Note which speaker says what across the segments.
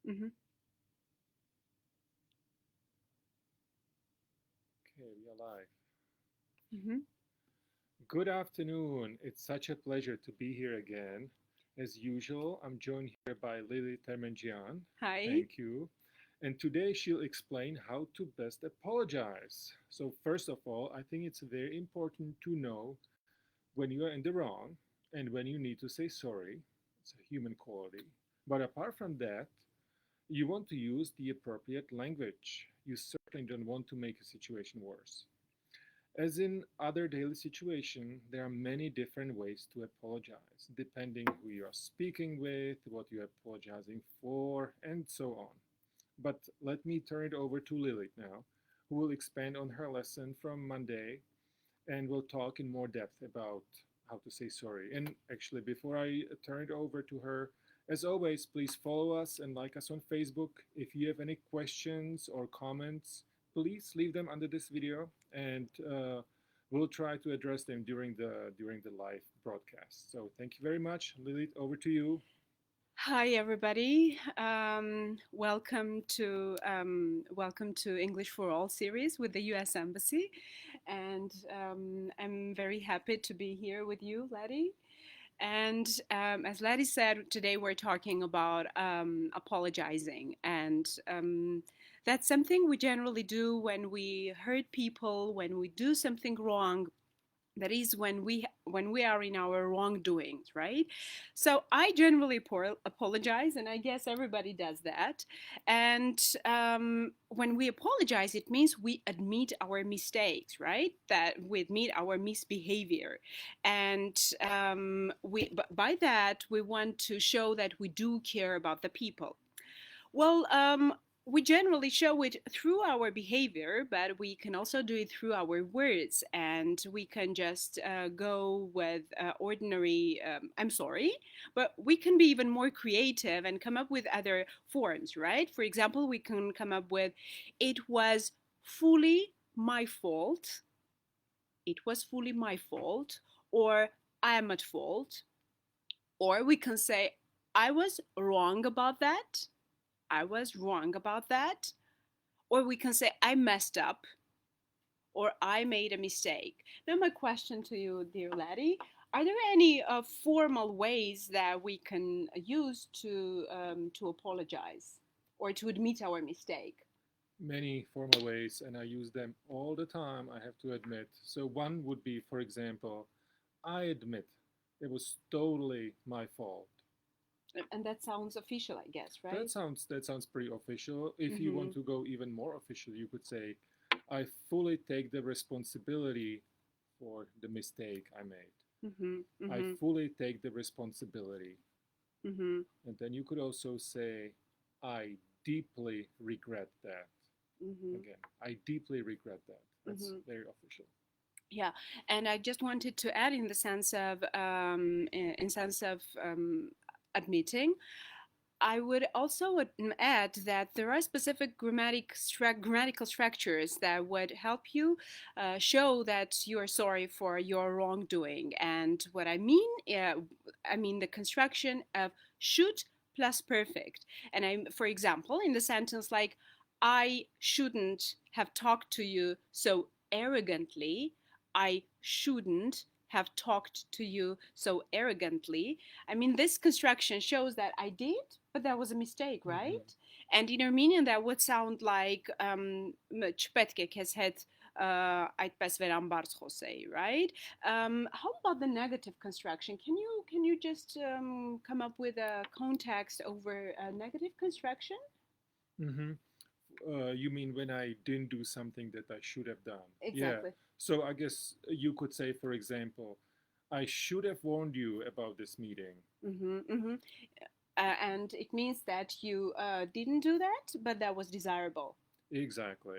Speaker 1: Mm-hmm.
Speaker 2: Okay, we are live.
Speaker 1: Mm-hmm.
Speaker 2: Good afternoon. It's such a pleasure to be here again. As usual, I'm joined here by Lilith Thermenjian.
Speaker 1: Hi.
Speaker 2: Thank you. And today she'll explain how to best apologize. So, first of all, I think it's very important to know when you are in the wrong and when you need to say sorry. It's a human quality. But apart from that, you want to use the appropriate language. You certainly don't want to make a situation worse. As in other daily situations, there are many different ways to apologize, depending who you are speaking with, what you're apologizing for, and so on. But let me turn it over to Lilith now, who will expand on her lesson from Monday and will talk in more depth about how to say sorry. And actually, before I turn it over to her, as always, please follow us and like us on Facebook. If you have any questions or comments, please leave them under this video, and we'll try to address them during the live broadcast. So thank you very much, Lilith. Over to you.
Speaker 1: Hi, everybody. Welcome to English for All series with the U.S. Embassy, and I'm very happy to be here with you, Ladi. And as Ladi said, today we're talking about apologizing, and that's something we generally do when we hurt people, when we do something wrong. That is when we are in our wrongdoings, right? So I generally apologize, and I guess everybody does that. And when we apologize, it means we admit our mistakes, right? That we admit our misbehavior, and by that we want to show that we do care about the people. Well, we generally show it through our behavior, but we can also do it through our words, and we can just go with ordinary, I'm sorry, but we can be even more creative and come up with other forms, right? For example, we can come up with, it was fully my fault, it was fully my fault, or I am at fault, or we can say, I was wrong about that. I was wrong about that. Or we can say, I messed up, or I made a mistake. Now, my question to you, dear Ladi, are there any formal ways that we can use to apologize or to admit our mistake?
Speaker 2: Many formal ways, and I use them all the time, I have to admit. So, one would be, for example, I admit it was totally my fault.
Speaker 1: And that sounds official, I guess, right?
Speaker 2: That sounds pretty official. If you want to go even more official, you could say, I fully take the responsibility for the mistake I made. I fully take the responsibility. And then you could also say, I deeply regret that. Again, I deeply regret that. That's very official.
Speaker 1: Yeah, and I just wanted to add in the sense of admitting, I would also add that there are specific grammatical structures that would help you show that you are sorry for your wrongdoing. And what I mean the construction of should plus perfect. And for example, in the sentence like, I shouldn't have talked to you so arrogantly, I shouldn't have talked to you so arrogantly. I mean, this construction shows that I did, but that was a mistake, right? And in Armenian, that would sound like չպետք է քեզ հետ այդպես վերամբարձ խոսեի, right? How about the negative construction? Can you just come up with a context over a negative construction?
Speaker 2: You mean when I didn't do something that I should have done?
Speaker 1: Exactly.
Speaker 2: Yeah. So I guess you could say, for example, I should have warned you about this meeting.
Speaker 1: And it means that you didn't do that, but that was desirable.
Speaker 2: Exactly.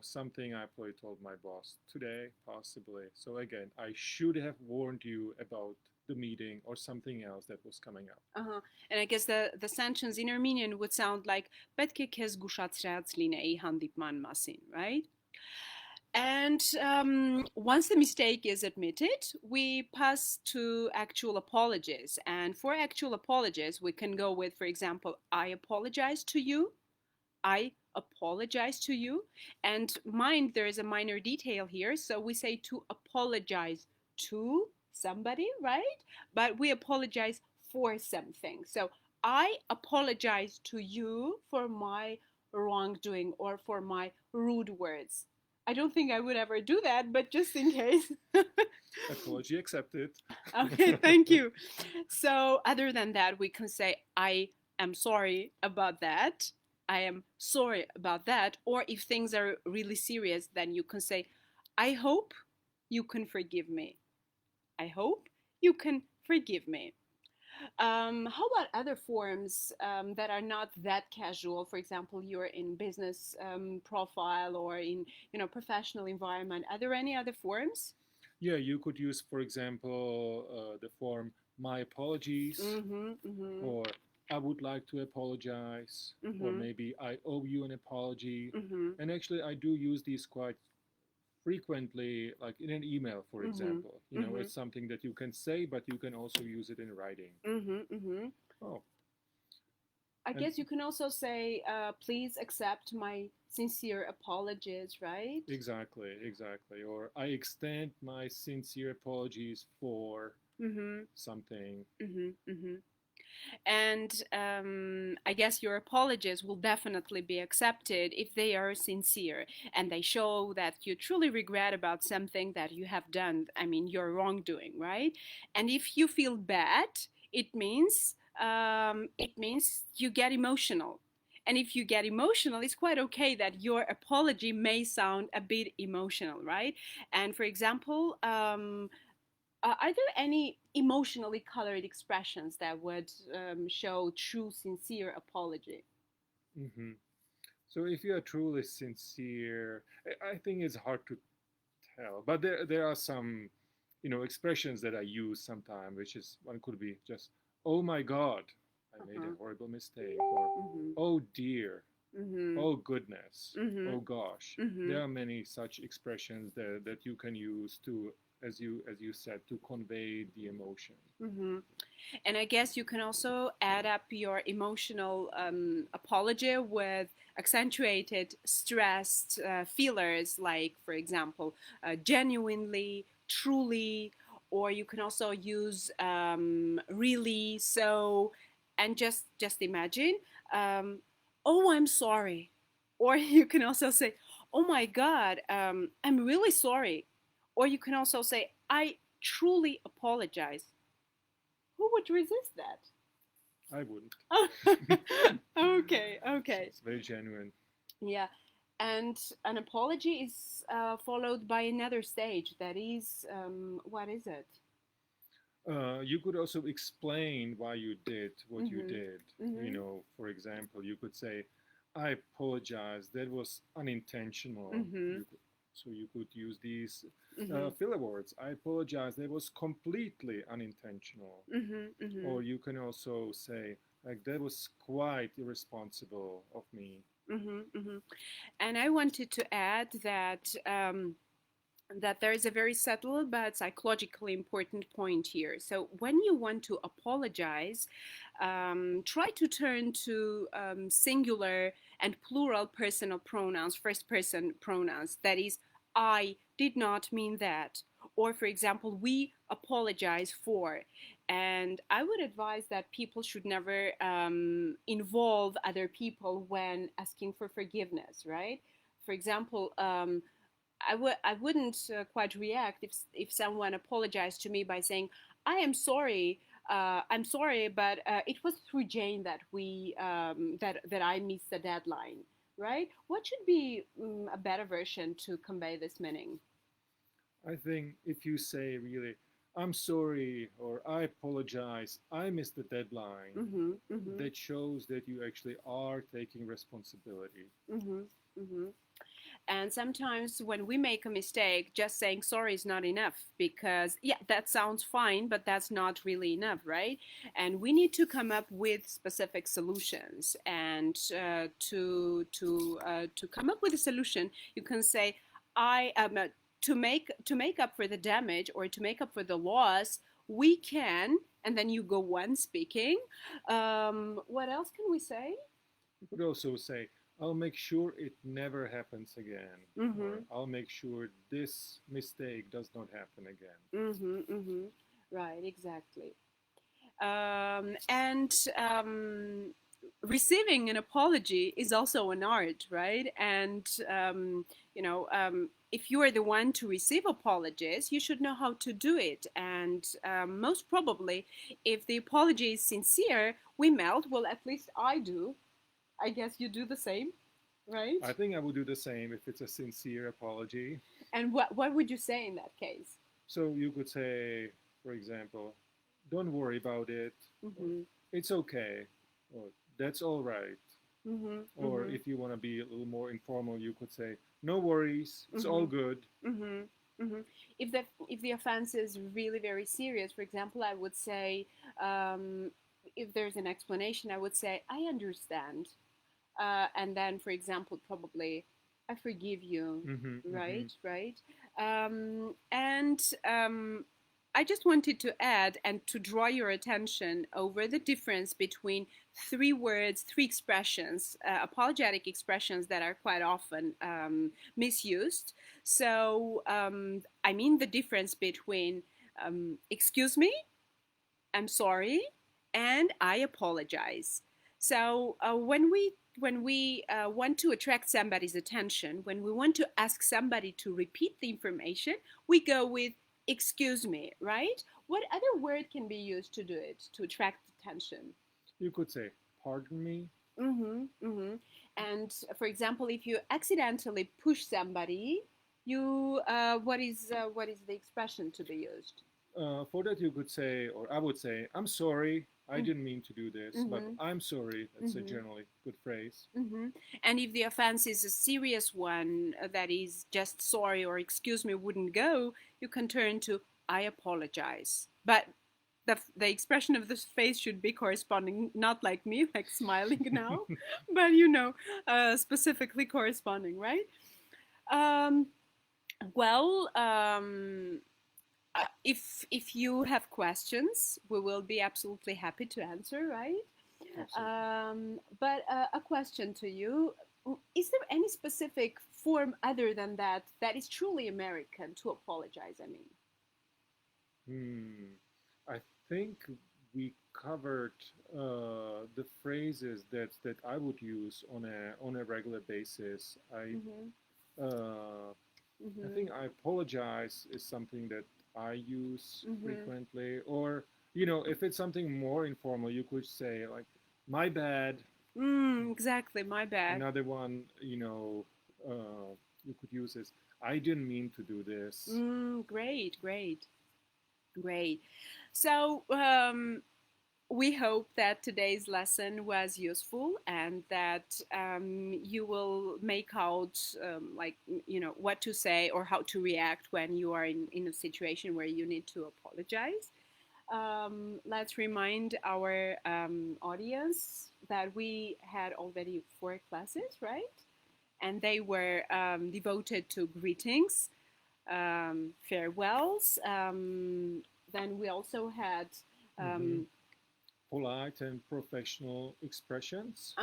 Speaker 2: Something I probably told my boss today, possibly. So again, I should have warned you about the meeting or something else that was coming up.
Speaker 1: And I guess the sentence in Armenian would sound like պետք է քեզ զգուշացրած լինեի հանդիպման մասին, right? And once the mistake is admitted, we pass to actual apologies. And for actual apologies, we can go with, for example, I apologize to you. I apologize to you. And mind, there is a minor detail here. So we say to apologize to somebody, right? But we apologize for something. So I apologize to you for my wrongdoing or for my rude words. I don't think I would ever do that, but just in case.
Speaker 2: Apology accepted.
Speaker 1: Okay, thank you. So other than that, we can say, I am sorry about that. I am sorry about that. Or if things are really serious, then you can say, I hope you can forgive me. I hope you can forgive me. How about other forms that are not that casual? For example, you're in business profile or in professional environment. Are there any other forms?
Speaker 2: Yeah, you could use, for example, the form my apologies, or I would like to apologize, or maybe I owe you an apology. And actually, I do use these quite frequently, like in an email, for example. It's something that you can say, but you can also use it in writing. Oh,
Speaker 1: I guess you can also say, please accept my sincere apologies, right?
Speaker 2: Exactly. Or I extend my sincere apologies for something.
Speaker 1: And I guess your apologies will definitely be accepted if they are sincere and they show that you truly regret about something that you have done. I mean, your wrongdoing, right? And if you feel bad, it means you get emotional. And if you get emotional, it's quite okay that your apology may sound a bit emotional, right? And for example, are there any emotionally colored expressions that would show true, sincere apology?
Speaker 2: So if you are truly sincere, I think it's hard to tell. But there are some, expressions that I use sometimes, which is one could be just, oh my God, I made a horrible mistake, or oh dear, oh goodness, oh gosh. There are many such expressions that you can use to, as you said, to convey the emotion.
Speaker 1: And I guess you can also add up your emotional apology with accentuated, stressed feelers, like, for example, genuinely, truly, or you can also use really, so, and just imagine, oh, I'm sorry. Or you can also say, oh my God, I'm really sorry. Or you can also say, I truly apologize. Who would resist that?
Speaker 2: I wouldn't.
Speaker 1: Okay.
Speaker 2: It's very genuine.
Speaker 1: Yeah. And an apology is followed by another stage. That is, what is it?
Speaker 2: You could also explain why you did what you did. For example, you could say, I apologize, that was unintentional. So you could use these filler words. I apologize, that was completely unintentional. Or you can also say, like, that was quite irresponsible of me.
Speaker 1: And I wanted to add that that there is a very subtle but psychologically important point here. So when you want to apologize, try to turn to singular and plural personal pronouns, first person pronouns. That is, I did not mean that. Or, for example, we apologize for. And I would advise that people should never involve other people when asking for forgiveness, right? For example, I wouldn't quite react if someone apologized to me by saying, I am sorry. I'm sorry, but it was through Jane that that I missed the deadline, right? What should be a better version to convey this meaning?
Speaker 2: I think if you say really, I'm sorry, or I apologize, I missed the deadline, that shows that you actually are taking responsibility.
Speaker 1: And sometimes when we make a mistake, just saying sorry is not enough because, yeah, that sounds fine, but that's not really enough, right? And we need to come up with specific solutions. And to come up with a solution, you can say, I to make up for the damage or to make up for the loss, we can, and then you go on speaking. What else can we say?
Speaker 2: You could also say, I'll make sure it never happens again.
Speaker 1: Mm-hmm.
Speaker 2: Or I'll make sure this mistake does not happen again.
Speaker 1: Mm-hmm, mm-hmm. Right, exactly. And receiving an apology is also an art, right? And, if you are the one to receive apologies, you should know how to do it. And most probably, if the apology is sincere, we melt. Well, at least I do. I guess you do the same, right?
Speaker 2: I think I would do the same if it's a sincere apology.
Speaker 1: And what would you say in that case?
Speaker 2: So you could say, for example, don't worry about it.
Speaker 1: Mm-hmm.
Speaker 2: It's okay. Or that's all right.
Speaker 1: Mm-hmm.
Speaker 2: Or
Speaker 1: Mm-hmm.
Speaker 2: if you want to be a little more informal, you could say, no worries, it's all good.
Speaker 1: Mm-hmm. Mm-hmm. If the offense is really very serious, for example, I would say, if there's an explanation, I would say, I understand. And then, for example, probably, I forgive you, right? Right? I just wanted to add and to draw your attention over the difference between three words, three expressions, apologetic expressions that are quite often misused. So, I mean the difference between excuse me, I'm sorry, and I apologize. So when we want to attract somebody's attention, when we want to ask somebody to repeat the information, we go with excuse me, right? What other word can be used to do it, to attract attention?
Speaker 2: You could say, pardon me.
Speaker 1: Mm-hmm, mm-hmm. And for example, if you accidentally push somebody, you what is the expression to be used?
Speaker 2: For that you could say, or I would say, I'm sorry, I didn't mean to do this, but I'm sorry. That's a generally good phrase.
Speaker 1: Mm-hmm. And if the offense is a serious one, that is just sorry or excuse me wouldn't go, you can turn to I apologize. But the expression of this face should be corresponding, not like me, like smiling now, but specifically corresponding, right? If you have questions, we will be absolutely happy to answer, right? But a question to you: is there any specific form other than that is truly American to apologize? I
Speaker 2: mean, I think we covered the phrases that I would use on a regular basis. I think I apologize is something that I use frequently, or if it's something more informal, you could say like, my bad.
Speaker 1: Exactly, my bad.
Speaker 2: Another one, you could use is, I didn't mean to do this.
Speaker 1: Great. So we hope that today's lesson was useful and that you will make out what to say or how to react when you are in a situation where you need to apologize. Let's remind our audience that we had already 4 classes, right? And they were devoted to greetings, farewells. Then we also had
Speaker 2: polite and professional expressions.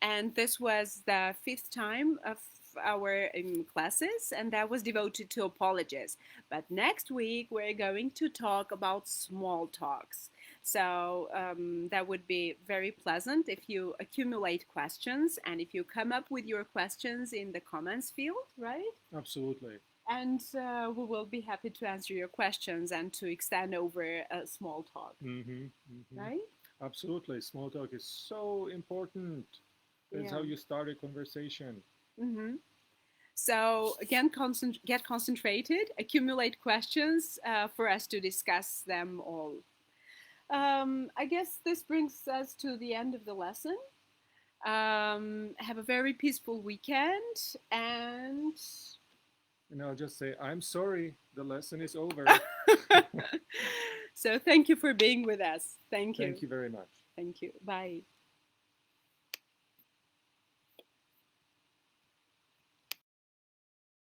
Speaker 1: And this was the 5th time of our classes, and that was devoted to apologies. But next week we're going to talk about small talks. So that would be very pleasant if you accumulate questions and if you come up with your questions in the comments field, right?
Speaker 2: Absolutely.
Speaker 1: And we will be happy to answer your questions and to extend over a small talk, right?
Speaker 2: Absolutely. Small talk is so important. That's how you start a conversation.
Speaker 1: So again, get concentrated, accumulate questions for us to discuss them all. I guess this brings us to the end of the lesson. Have a very peaceful weekend, and
Speaker 2: I'll just say, I'm sorry, the lesson is over.
Speaker 1: So thank you for being with us. Thank you.
Speaker 2: Thank you very much.
Speaker 1: Thank you. Bye.